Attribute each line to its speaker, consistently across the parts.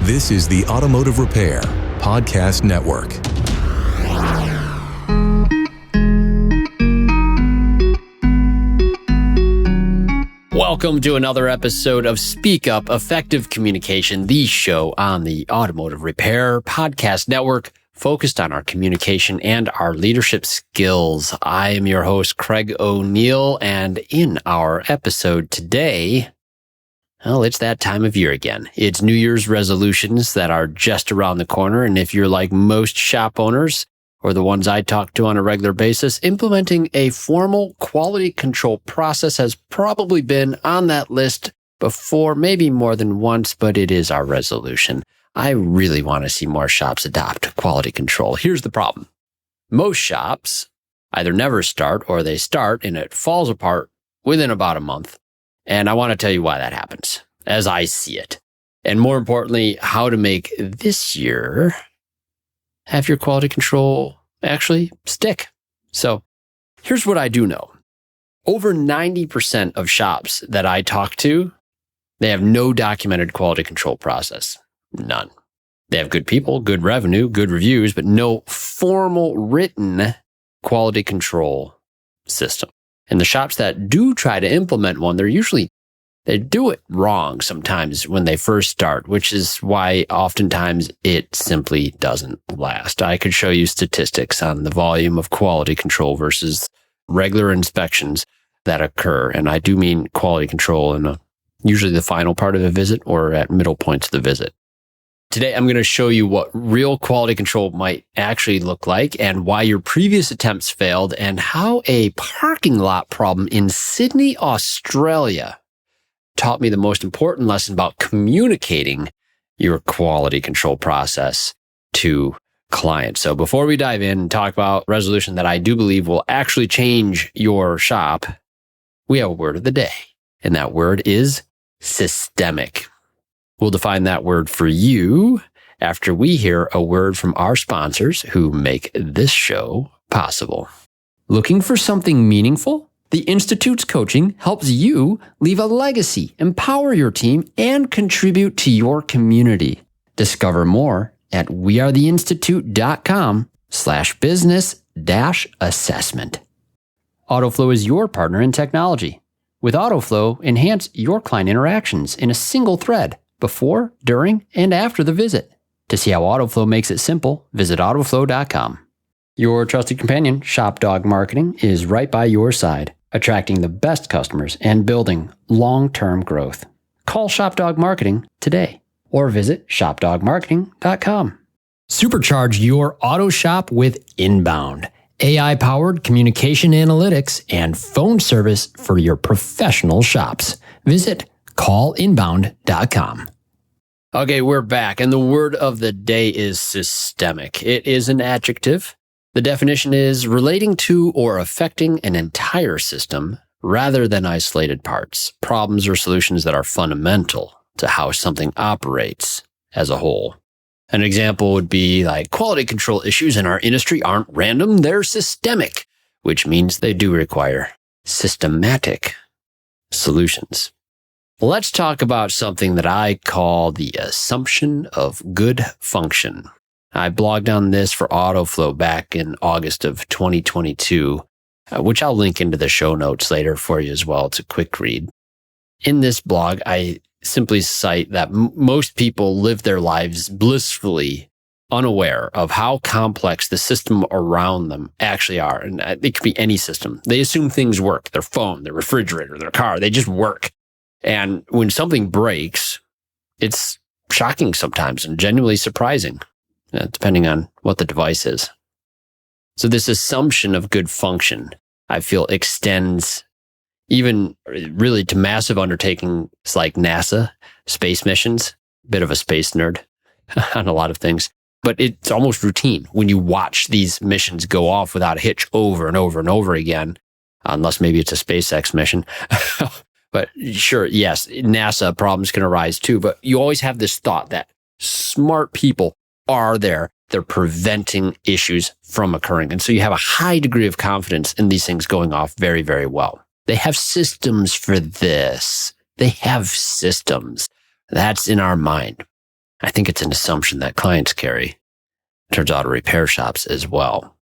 Speaker 1: This is the Automotive Repair Podcast Network.
Speaker 2: Welcome to another episode of Speak Up Effective Communication, the show on the Automotive Repair Podcast Network, focused on our communication and our leadership skills. I am your host, Craig O'Neill, and in our episode today, well, it's that time of year again. It's New Year's resolutions that are just around the corner, and if you're like most shop owners, or the ones I talk to on a regular basis, implementing a formal quality control process has probably been on that list before, maybe more than once, but it is our resolution. I really want to see more shops adopt quality control. Here's the problem. Most shops either never start or they start and it falls apart within about a month. And I want to tell you why that happens, as I see it. And more importantly, how to make this year have your quality control actually stick. So here's what I do know. Over 90% of shops that I talk to, they have no documented quality control process. None. They have good people, good revenue, good reviews, but no formal written quality control system. And the shops that do try to implement one, they do it wrong sometimes when they first start, which is why oftentimes it simply doesn't last. I could show you statistics on the volume of quality control versus regular inspections that occur. And I do mean quality control in usually the final part of a visit or at middle points of the visit. Today, I'm going to show you what real quality control might actually look like and why your previous attempts failed and how a parking lot problem in Sydney, Australia taught me the most important lesson about communicating your quality control process to clients. So before we dive in and talk about resolution that I do believe will actually change your shop, we have a word of the day, and that word is systemic. We'll define that word for you after we hear a word from our sponsors who make this show possible. Looking for something meaningful? The Institute's coaching helps you leave a legacy, empower your team, and contribute to your community. Discover more at wearetheinstitute.com/business-assessment. AutoFlow is your partner in technology. With AutoFlow, enhance your client interactions in a single thread before, during, and after the visit. To see how AutoFlow makes it simple, visit AutoFlow.com. Your trusted companion, ShopDog Marketing, is right by your side, attracting the best customers and building long-term growth. Call ShopDog Marketing today or visit ShopDogMarketing.com. Supercharge your auto shop with Inbound, AI-powered communication analytics and phone service for your professional shops. Visit callinbound.com. Okay, we're back, and the word of the day is systemic. It is an adjective. The definition is relating to or affecting an entire system rather than isolated parts, problems or solutions that are fundamental to how something operates as a whole. An example would be like quality control issues in our industry aren't random, they're systemic, which means they do require systematic solutions. Let's talk about something that I call the assumption of good function. I blogged on this for AutoFlow back in August of 2022, which I'll link into the show notes later for you as well. It's a quick read. In this blog, I simply cite that most people live their lives blissfully unaware of how complex the system around them actually are. And it could be any system. They assume things work. Their phone, their refrigerator, their car, they just work. And when something breaks, it's shocking sometimes and genuinely surprising, depending on what the device is. So this assumption of good function, I feel, extends even really to massive undertakings like NASA, space missions, bit of a space nerd on a lot of things. But it's almost routine when you watch these missions go off without a hitch over and over and over again, unless maybe it's a SpaceX mission. But sure, yes, NASA problems can arise too, but you always have this thought that smart people are there. They're preventing issues from occurring. And so you have a high degree of confidence in these things going off very, very well. They have systems for this. They have systems. That's in our mind. I think it's an assumption that clients carry towards auto repair shops as well.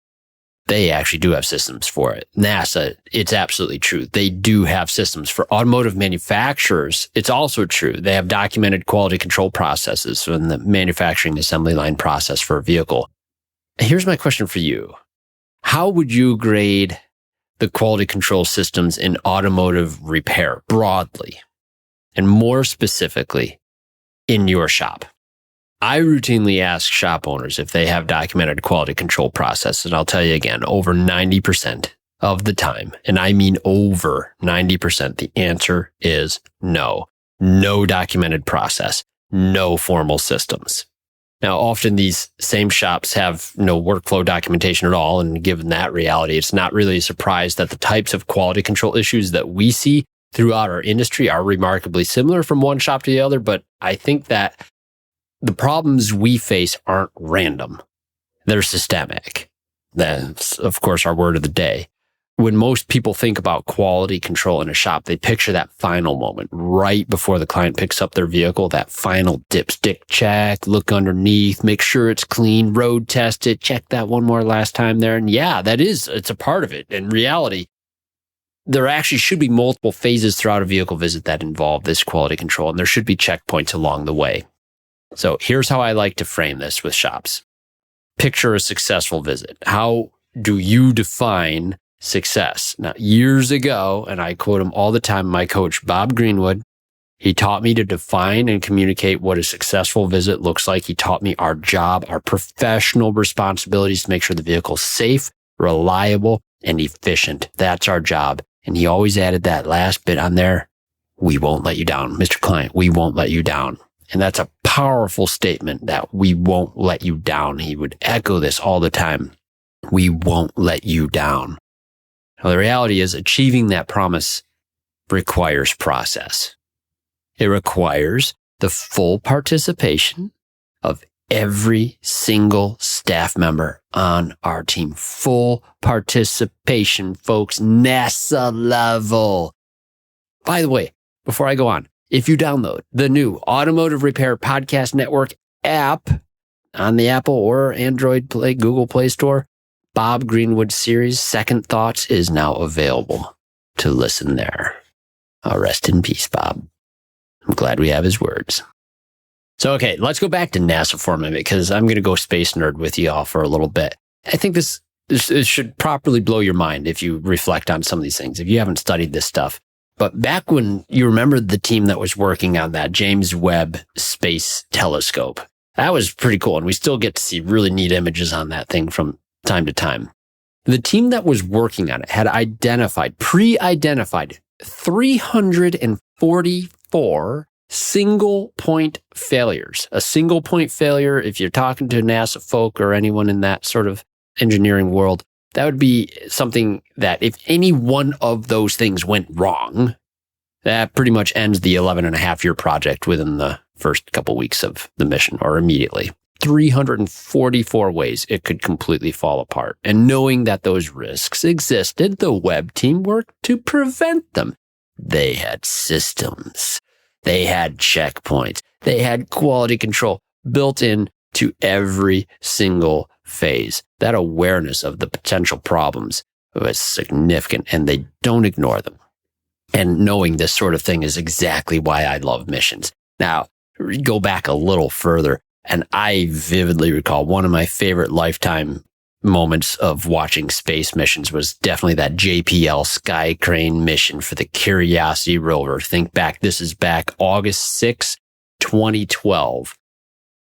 Speaker 2: They actually do have systems for it. NASA, it's absolutely true. They do have systems. For automotive manufacturers, it's also true. They have documented quality control processes in the manufacturing assembly line process for a vehicle. Here's my question for you. How would you grade the quality control systems in automotive repair broadly, and more specifically in your shop? I routinely ask shop owners if they have documented quality control process, and I'll tell you again, over 90% of the time, and I mean over 90%, the answer is no. No documented process, no formal systems. Now, often these same shops have no workflow documentation at all, and given that reality, it's not really a surprise that the types of quality control issues that we see throughout our industry are remarkably similar from one shop to the other, but I think that the problems we face aren't random. They're systemic. That's, of course, our word of the day. When most people think about quality control in a shop, they picture that final moment right before the client picks up their vehicle, that final dipstick check, look underneath, make sure it's clean, road test it, check that one more last time there. And yeah, it's a part of it. In reality, there actually should be multiple phases throughout a vehicle visit that involve this quality control, and there should be checkpoints along the way. So here's how I like to frame this with shops. Picture a successful visit. How do you define success? Now, years ago, and I quote him all the time, my coach, Bob Greenwood, he taught me to define and communicate what a successful visit looks like. He taught me our job, our professional responsibilities to make sure the vehicle's safe, reliable, and efficient. That's our job. And he always added that last bit on there. We won't let you down, Mr. Client. We won't let you down. And that's a powerful statement, that we won't let you down. He would echo this all the time. We won't let you down. Now, the reality is achieving that promise requires process. It requires the full participation of every single staff member on our team. Full participation, folks, NASA level. By the way, before I go on, if you download the new Automotive Repair Podcast Network app on the Apple or Android Play, Google Play Store, Bob Greenwood series, Second Thoughts, is now available to listen there. Rest in peace, Bob. I'm glad we have his words. So, okay, let's go back to NASA for a minute, because I'm going to go space nerd with you all for a little bit. I think this should properly blow your mind if you reflect on some of these things, if you haven't studied this stuff. But back when you remember the team that was working on that James Webb Space Telescope, that was pretty cool. And we still get to see really neat images on that thing from time to time. The team that was working on it had pre-identified 344 single point failures. A single point failure, if you're talking to NASA folk or anyone in that sort of engineering world, that would be something that if any one of those things went wrong, that pretty much ends the 11.5-year project within the first couple weeks of the mission, or immediately. 344 ways it could completely fall apart. And knowing that those risks existed, the Webb team worked to prevent them. They had systems. They had checkpoints. They had quality control built in to every single phase. That awareness of the potential problems was significant, and they don't ignore them. And knowing this sort of thing is exactly why I love missions. Now, go back a little further, and I vividly recall one of my favorite lifetime moments of watching space missions was definitely that JPL Sky Crane mission for the Curiosity rover. Think back, this is back August 6, 2012.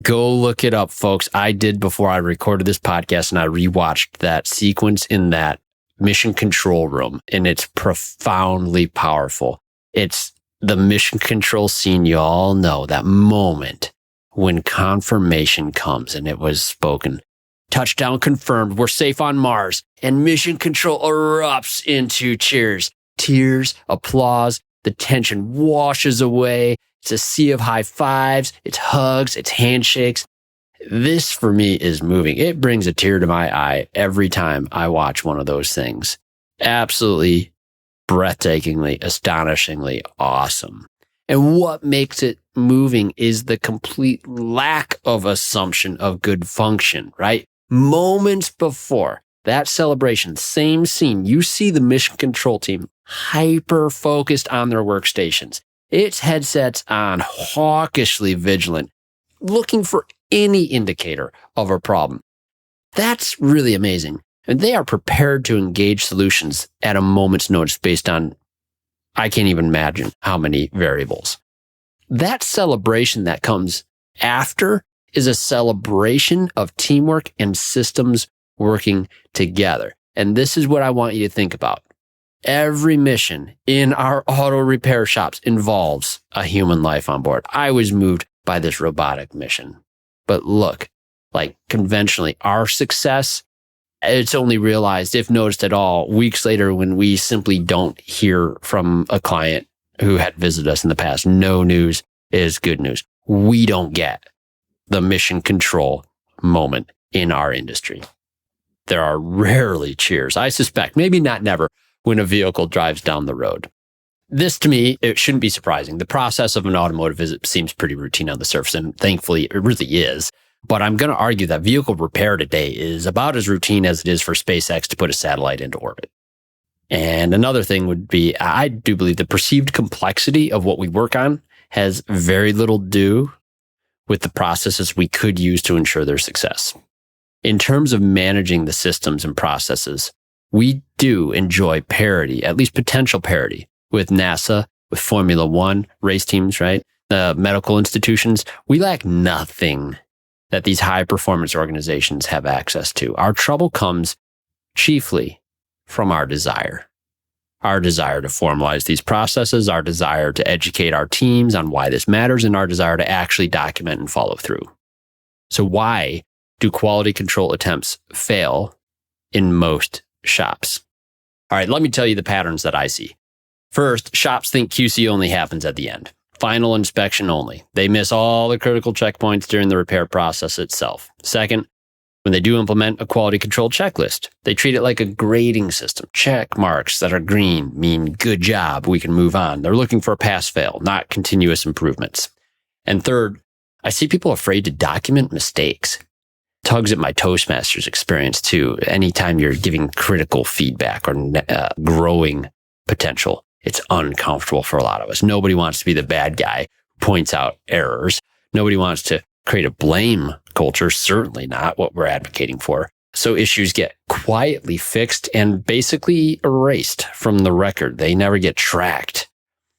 Speaker 2: Go look it up, folks. I did before I recorded this podcast, and I rewatched that sequence in that mission control room, and it's profoundly powerful. It's the mission control scene you all know, that moment when confirmation comes, and it was spoken. Touchdown confirmed. We're safe on Mars. And mission control erupts into cheers. Tears, applause. The tension washes away. It's a sea of high fives. It's hugs. It's handshakes. This, for me, is moving. It brings a tear to my eye every time I watch one of those things. Absolutely, breathtakingly, astonishingly awesome. And what makes it moving is the complete lack of assumption of good function, right? Moments before that celebration, same scene, you see the mission control team hyper focused on their workstations. Its headsets on, hawkishly vigilant, looking for any indicator of a problem. That's really amazing. And they are prepared to engage solutions at a moment's notice based on, I can't even imagine how many variables. That celebration that comes after is a celebration of teamwork and systems working together. And this is what I want you to think about. Every mission in our auto repair shops involves a human life on board. I was moved by this robotic mission. But look, like conventionally, our success, it's only realized, if noticed at all, weeks later when we simply don't hear from a client who had visited us in the past. No news is good news. We don't get the mission control moment in our industry. There are rarely cheers, I suspect, maybe not never, when a vehicle drives down the road. This, to me, it shouldn't be surprising. The process of an automotive visit seems pretty routine on the surface, and thankfully it really is. But I'm going to argue that vehicle repair today is about as routine as it is for SpaceX to put a satellite into orbit. And another thing would be, I do believe the perceived complexity of what we work on has very little to do with the processes we could use to ensure their success. In terms of managing the systems and processes, we do enjoy parity, at least potential parity, with NASA, with Formula One race teams, right? The medical institutions. We lack nothing that these high performance organizations have access to. Our trouble comes chiefly from our desire to formalize these processes, our desire to educate our teams on why this matters, and our desire to actually document and follow through. So why do quality control attempts fail in most shops? All right, let me tell you the patterns that I see. First, shops think QC only happens at the end. Final inspection only. They miss all the critical checkpoints during the repair process itself. Second, when they do implement a quality control checklist, they treat it like a grading system. Check marks that are green mean good job, we can move on. They're looking for a pass-fail, not continuous improvements. And third, I see people afraid to document mistakes. Tugs at my Toastmasters experience too. Anytime you're giving critical feedback or growing potential, it's uncomfortable for a lot of us. Nobody wants to be the bad guy who points out errors. Nobody wants to create a blame culture, certainly not what we're advocating for. So issues get quietly fixed and basically erased from the record. They never get tracked.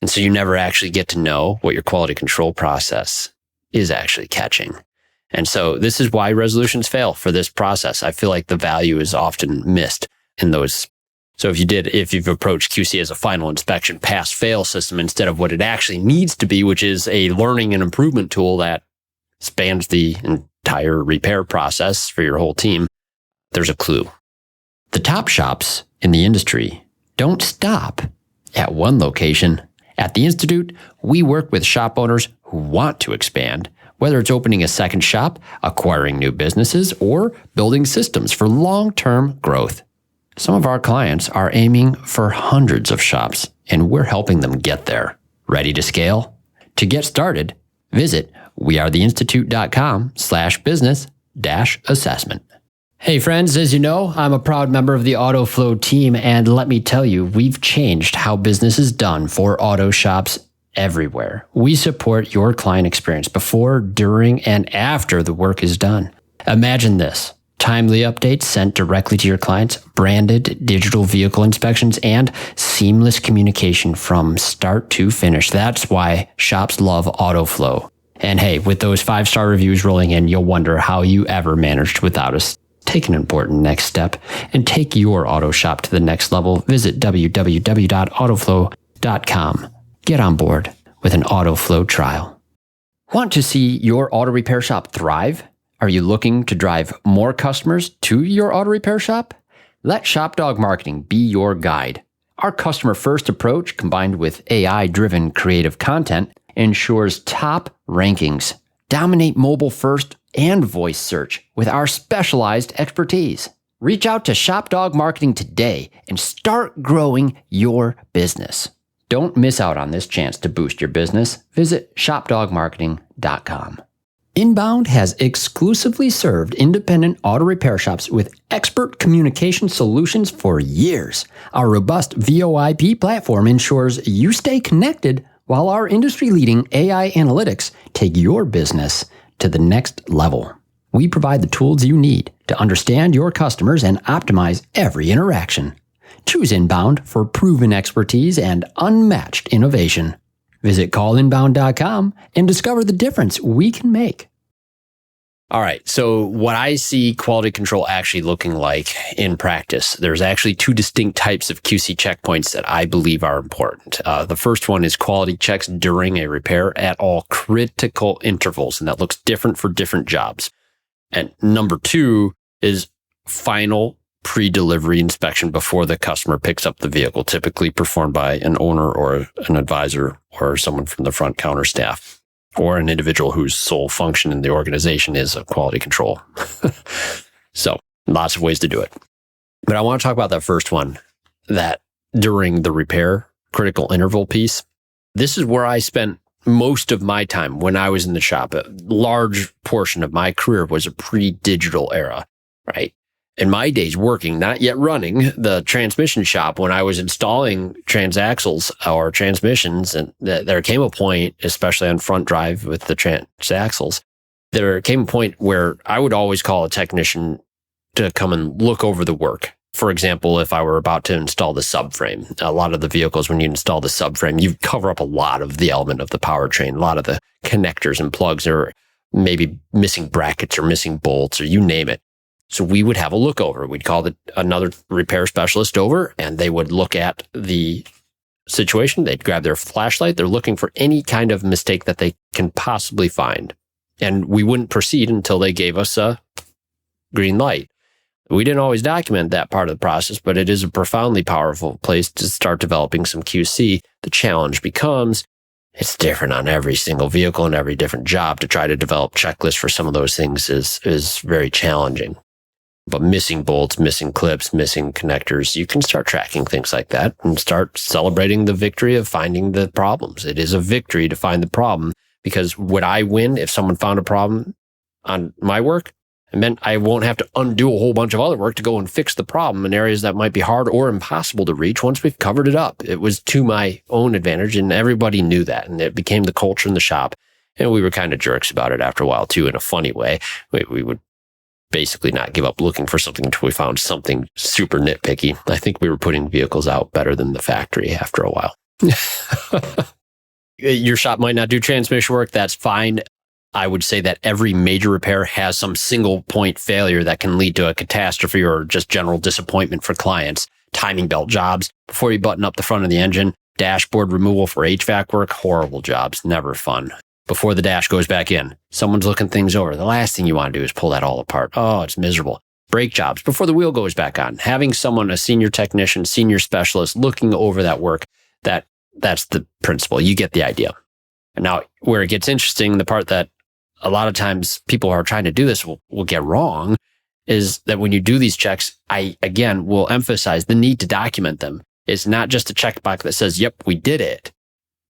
Speaker 2: And so you never actually get to know what your quality control process is actually catching. And so this is why resolutions fail for this process. I feel like the value is often missed in those. So if you've approached QC as a final inspection pass-fail system instead of what it actually needs to be, which is a learning and improvement tool that spans the entire repair process for your whole team, there's a clue. The top shops in the industry don't stop at one location. At the Institute, we work with shop owners who want to expand, whether it's opening a second shop, acquiring new businesses, or building systems for long-term growth. Some of our clients are aiming for hundreds of shops, and we're helping them get there. Ready to scale? To get started, visit wearetheinstitute.com/business-assessment. Hey friends, as you know, I'm a proud member of the AutoFlow team, and let me tell you, we've changed how business is done for auto shops everywhere. We support your client experience before, during, and after the work is done. Imagine this: timely updates sent directly to your clients, branded digital vehicle inspections, and seamless communication from start to finish. That's why shops love AutoFlow. And hey, with those 5-star reviews rolling in, you'll wonder how you ever managed without us. Take an important next step and take your auto shop to the next level. Visit www.autoflow.com. Get on board with an AutoFlow trial. Want to see your auto repair shop thrive? Are you looking to drive more customers to your auto repair shop? Let ShopDog Marketing be your guide. Our customer-first approach, combined with AI-driven creative content, ensures top rankings. Dominate mobile first and voice search with our specialized expertise. Reach out to ShopDog Marketing today and start growing your business. Don't miss out on this chance to boost your business. Visit shopdogmarketing.com. Inbound has exclusively served independent auto repair shops with expert communication solutions for years. Our robust VoIP platform ensures you stay connected while our industry-leading AI analytics take your business to the next level. We provide the tools you need to understand your customers and optimize every interaction. Choose Inbound for proven expertise and unmatched innovation. Visit callinbound.com and discover the difference we can make. All right. So what I see quality control actually looking like in practice, there's actually two distinct types of QC checkpoints that I believe are important. The first one is quality checks during a repair at all critical intervals, and that looks different for different jobs. And number two is final pre-delivery inspection before the customer picks up the vehicle, typically performed by an owner or an advisor or someone from the front counter staff, or an individual whose sole function in the organization is quality control. So lots of ways to do it. But I want to talk about that first one, that during the repair critical interval piece. This is where I spent most of my time when I was in the shop. A large portion of my career was a pre-digital era, right? In my days working, not yet running the transmission shop, when I was installing transaxles or transmissions, and there came a point, especially on front drive with the transaxles, there came a point where I would always call a technician to come and look over the work. For example, if I were about to install the subframe, a lot of the vehicles, when you install the subframe, you cover up a lot of the element of the powertrain, a lot of the connectors and plugs, or maybe missing brackets or missing bolts, or you name it. So we would have a look over. We'd call another repair specialist over, and they would look at the situation. They'd grab their flashlight. They're looking for any kind of mistake that they can possibly find. And we wouldn't proceed until they gave us a green light. We didn't always document that part of the process, but it is a profoundly powerful place to start developing some QC. The challenge becomes, it's different on every single vehicle and every different job. To try to develop checklists for some of those things is very challenging. But missing bolts, missing clips, missing connectors, you can start tracking things like that and start celebrating the victory of finding the problems. It is a victory to find the problem, because would I win if someone found a problem on my work? It meant I won't have to undo a whole bunch of other work to go and fix the problem in areas that might be hard or impossible to reach once we've covered it up. It was to my own advantage, and everybody knew that, and it became the culture in the shop. And we were kind of jerks about it after a while too, in a funny way. We would basically not give up looking for something until we found something super nitpicky. I think we were putting vehicles out better than the factory after a while. Your shop might not do transmission work. That's fine. I would say that every major repair has some single point failure that can lead to a catastrophe or just general disappointment for clients. Timing belt jobs before you button up the front of the engine, dashboard removal for HVAC work, horrible jobs, never fun. Before the dash goes back in, someone's looking things over. The last thing you want to do is pull that all apart. Oh, it's miserable. Brake jobs before the wheel goes back on. Having someone, a senior technician, senior specialist, looking over that work, that's the principle. You get the idea. And now where it gets interesting, the part that a lot of times people who are trying to do this will get wrong, is that when you do these checks, I, again, will emphasize the need to document them. It's not just a checkbox that says, yep, we did it.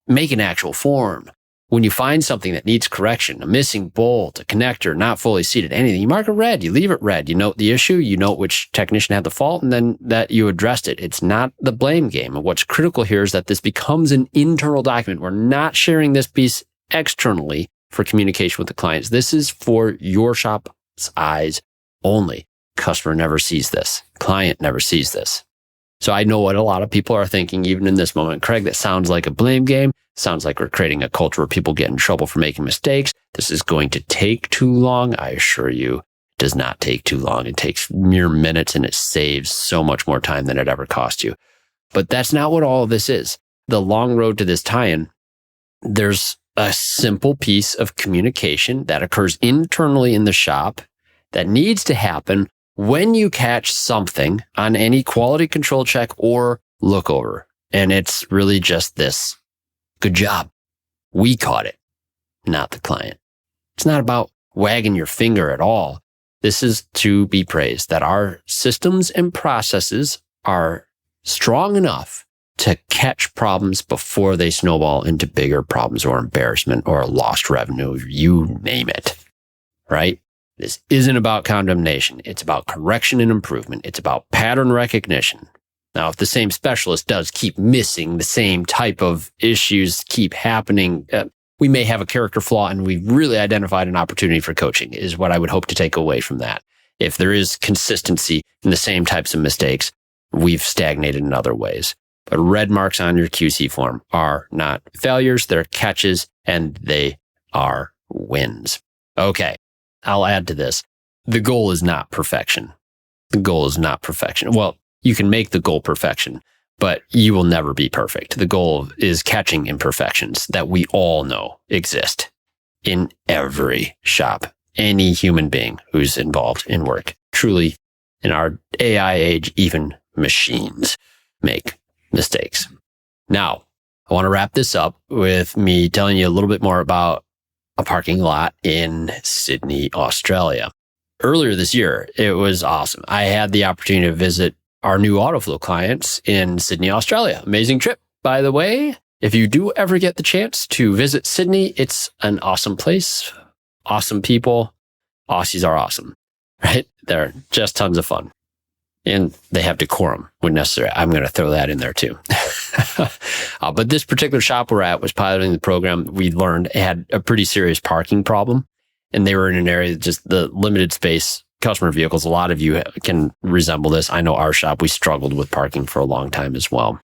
Speaker 2: Make an actual form. When you find something that needs correction, a missing bolt, a connector, not fully seated, anything, you mark it red, you leave it red. You note the issue, you note which technician had the fault, and then that you addressed it. It's not the blame game. And what's critical here is that this becomes an internal document. We're not sharing this piece externally for communication with the clients. This is for your shop's eyes only. Customer never sees this. Client never sees this. So I know what a lot of people are thinking, even in this moment. Craig, that sounds like a blame game. Sounds like we're creating a culture where people get in trouble for making mistakes. This is going to take too long. I assure you, it does not take too long. It takes mere minutes, and it saves so much more time than it ever cost you. But that's not what all of this is. The long road to this tie-in, there's a simple piece of communication that occurs internally in the shop that needs to happen when you catch something on any quality control check or look over. And it's really just this. Good job. We caught it, not the client. It's not about wagging your finger at all. This is to be praised that our systems and processes are strong enough to catch problems before they snowball into bigger problems or embarrassment or lost revenue, you name it, right? This isn't about condemnation. It's about correction and improvement. It's about pattern recognition. Now, if the same specialist does keep missing, the same type of issues keep happening, we may have a character flaw, and we've really identified an opportunity for coaching, is what I would hope to take away from that. If there is consistency in the same types of mistakes, we've stagnated in other ways. But red marks on your QC form are not failures, they're catches, and they are wins. Okay, I'll add to this. The goal is not perfection. The goal is not perfection. Well, you can make the goal perfection, but you will never be perfect. The goal is catching imperfections that we all know exist in every shop, any human being who's involved in work. Truly, in our AI age, even machines make mistakes. Now, I want to wrap this up with me telling you a little bit more about a parking lot in Sydney, Australia. Earlier this year, it was awesome. I had the opportunity to visit our new AutoFlow clients in Sydney, Australia. Amazing trip, by the way. If you do ever get the chance to visit Sydney, it's an awesome place, awesome people. Aussies are awesome, right? They're just tons of fun. And they have decorum when necessary. I'm going to throw that in there too. But this particular shop we're at was piloting the program. We learned it had a pretty serious parking problem. And they were in an area that just the limited space customer vehicles. A lot of you can resemble this. I know our shop, we struggled with parking for a long time as well.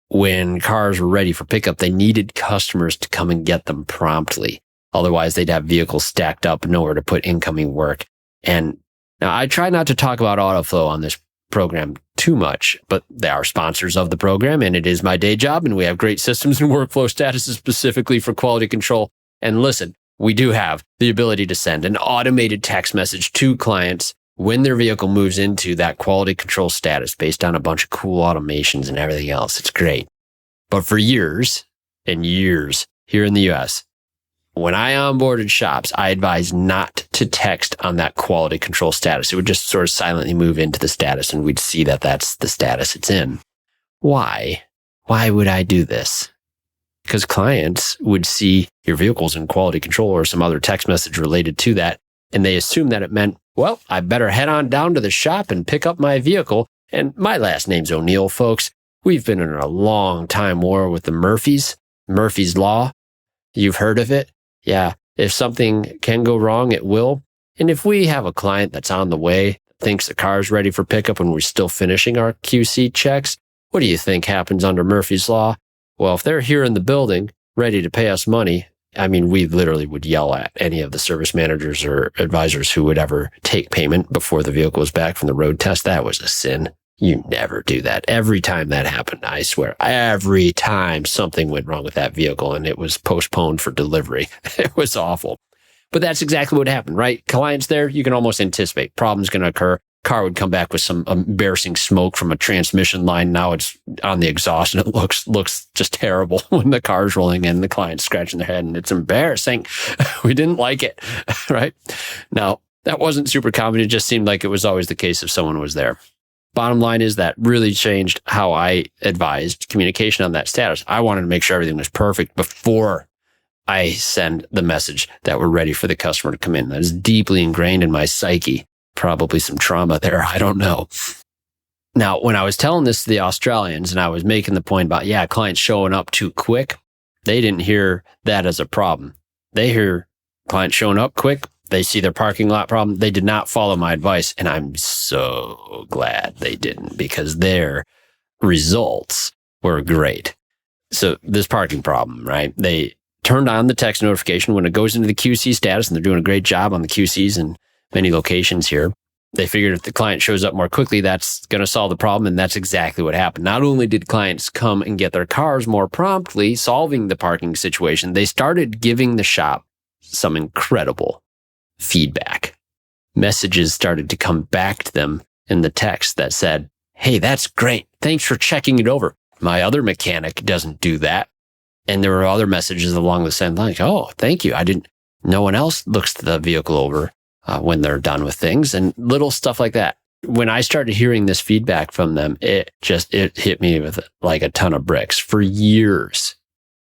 Speaker 2: When cars were ready for pickup, they needed customers to come and get them promptly. Otherwise, they'd have vehicles stacked up, nowhere to put incoming work. And now I try not to talk about AutoFlow on this program too much, but they are sponsors of the program, and it is my day job, and we have great systems and workflow statuses specifically for quality control. And listen, we do have the ability to send an automated text message to clients when their vehicle moves into that quality control status based on a bunch of cool automations and everything else. It's great. But for years and years here in the US, when I onboarded shops, I advised not to text on that quality control status. It would just sort of silently move into the status, and we'd see that that's the status it's in. Why? Why would I do this? Because clients would see your vehicle's in quality control or some other text message related to that, and they assume that it meant, well, I better head on down to the shop and pick up my vehicle. And my last name's O'Neill, folks. We've been in a long time war with the Murphys. Murphy's Law. You've heard of it? Yeah. If something can go wrong, it will. And if we have a client that's on the way, thinks the car's ready for pickup and we're still finishing our QC checks, what do you think happens under Murphy's Law? Well, if they're here in the building, ready to pay us money, I mean, we literally would yell at any of the service managers or advisors who would ever take payment before the vehicle was back from the road test. That was a sin. You never do that. Every time that happened, I swear, every time something went wrong with that vehicle and it was postponed for delivery, it was awful. But that's exactly what happened, right? Clients there, you can almost anticipate problems going to occur. Car would come back with some embarrassing smoke from a transmission line. Now it's on the exhaust and it looks just terrible when the car's rolling in, the client's scratching their head, and it's embarrassing. We didn't like it, right? Now, that wasn't super common. It just seemed like it was always the case if someone was there. Bottom line is that really changed how I advised communication on that status. I wanted to make sure everything was perfect before I send the message that we're ready for the customer to come in. That is deeply ingrained in my psyche. Probably some trauma there. I don't know. Now, when I was telling this to the Australians and I was making the point about, clients showing up too quick, they didn't hear that as a problem. They hear clients showing up quick. They see their parking lot problem. They did not follow my advice. And I'm so glad they didn't, because their results were great. So this parking problem, right? They turned on the text notification when it goes into the QC status, and they're doing a great job on the QCs in many locations here. They figured if the client shows up more quickly, that's going to solve the problem. And that's exactly what happened. Not only did clients come and get their cars more promptly, solving the parking situation, they started giving the shop some incredible feedback. Messages started to come back to them in the text that said, hey, that's great. Thanks for checking it over. My other mechanic doesn't do that. And there were other messages along the same line. Oh, thank you. No one else looks the vehicle over when they're done with things, and little stuff like that. when I started hearing this feedback from them, it hit me with like a ton of bricks. For years,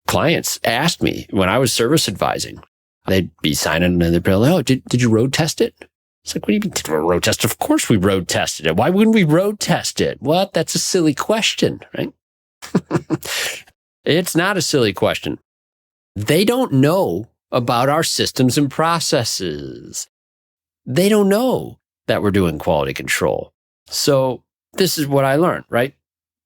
Speaker 2: clients asked me when I was service advising, they'd be signing and they'd be like, oh, did you road test it? It's like, what do you mean, did we road test? Of course we road tested it. Why wouldn't we road test it? What? That's a silly question, right? It's not a silly question. They don't know about our systems and processes. They don't know that we're doing quality control. So this is what I learned, right?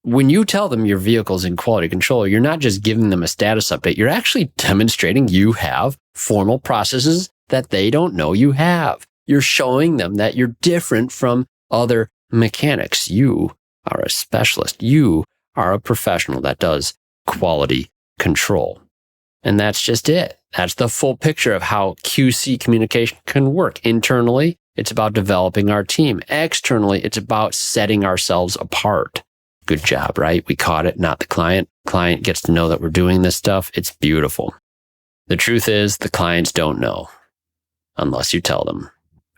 Speaker 2: When you tell them your vehicle's in quality control, you're not just giving them a status update. You're actually demonstrating you have formal processes that they don't know you have. You're showing them that you're different from other mechanics. You are a specialist. You are a professional that does quality control. And that's just it. That's the full picture of how QC communication can work. Internally, it's about developing our team. Externally, it's about setting ourselves apart. Good job, right? We caught it, not the client. Client gets to know that we're doing this stuff. It's beautiful. The truth is, the clients don't know unless you tell them.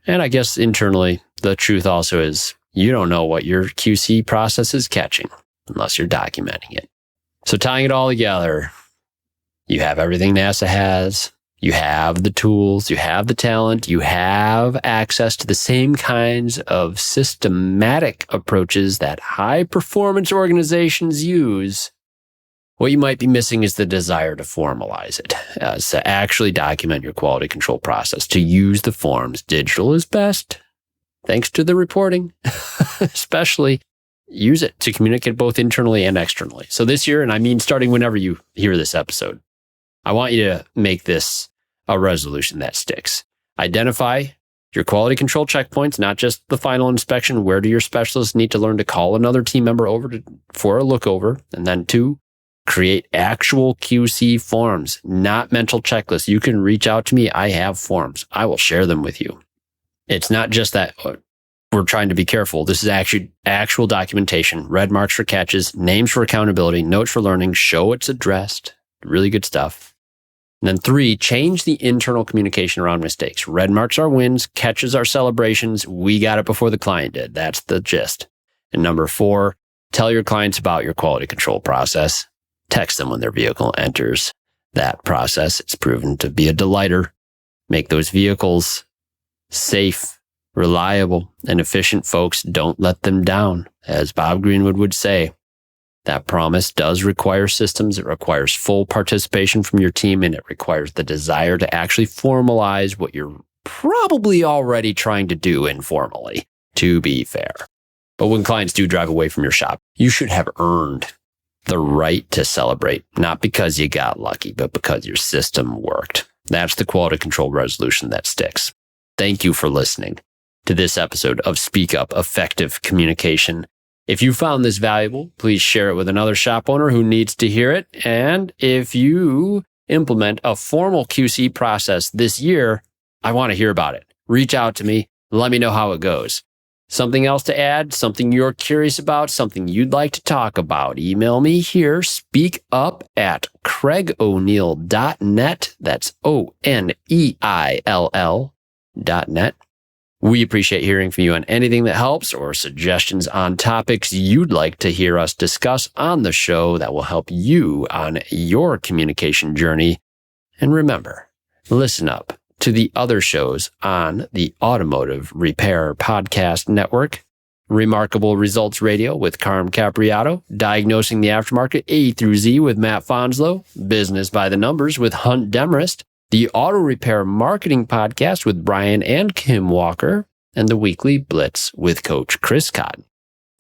Speaker 2: And I guess internally, the truth also is you don't know what your QC process is catching unless you're documenting it. So tying it all together, you have everything NASA has. You have the tools, you have the talent, you have access to the same kinds of systematic approaches that high performance organizations use. What you might be missing is the desire to formalize it, to actually document your quality control process, to use the forms. Digital is best, thanks to the reporting, especially use it to communicate both internally and externally. So this year, and I mean starting whenever you hear this episode, I want you to make this a resolution that sticks. Identify your quality control checkpoints, not just the final inspection. Where do your specialists need to learn to call another team member over for a look over? And then 2, create actual QC forms, not mental checklists. You can reach out to me. I have forms. I will share them with you. It's not just that we're trying to be careful. This is actually actual documentation, red marks for catches, names for accountability, notes for learning, show it's addressed. Really good stuff. And then 3, change the internal communication around mistakes. Red marks are wins, catches are celebrations. We got it before the client did. That's the gist. And number 4, tell your clients about your quality control process. Text them when their vehicle enters that process. It's proven to be a delighter. Make those vehicles safe, reliable, and efficient, folks. Don't let them down. As Bob Greenwood would say, that promise does require systems. It requires full participation from your team, and it requires the desire to actually formalize what you're probably already trying to do informally, to be fair. But when clients do drive away from your shop, you should have earned the right to celebrate, not because you got lucky, but because your system worked. That's the quality control resolution that sticks. Thank you for listening to this episode of Speak Up Effective Communication. If you found this valuable, please share it with another shop owner who needs to hear it. And if you implement a formal QC process this year, I want to hear about it. Reach out to me. Let me know how it goes. Something else to add, something you're curious about, something you'd like to talk about, email me here, speakup@craigoneil.net. That's ONEILL.net. We appreciate hearing from you on anything that helps or suggestions on topics you'd like to hear us discuss on the show that will help you on your communication journey. And remember, listen up to the other shows on the Automotive Repair Podcast Network. Remarkable Results Radio with Carm Capriato, Diagnosing the Aftermarket A through Z with Matt Fonslow, Business by the Numbers with Hunt Demarest, the Auto Repair Marketing Podcast with Brian and Kim Walker, and the Weekly Blitz with Coach Chris Cotton.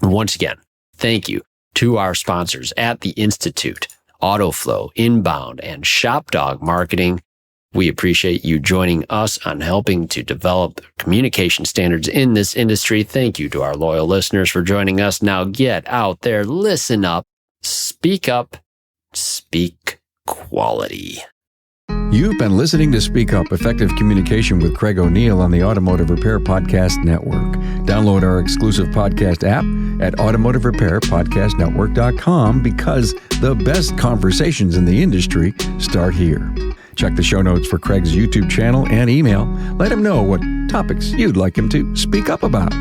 Speaker 2: And once again, thank you to our sponsors at the Institute, AutoFlow, Inbound, and ShopDog Marketing. We appreciate you joining us on helping to develop communication standards in this industry. Thank you to our loyal listeners for joining us. Now get out there, listen up, speak quality.
Speaker 3: You've been listening to Speak Up Effective Communication with Craig O'Neill on the Automotive Repair Podcast Network. Download our exclusive podcast app at automotiverepairpodcastnetwork.com because the best conversations in the industry start here. Check the show notes for Craig's YouTube channel and email. Let him know what topics you'd like him to speak up about.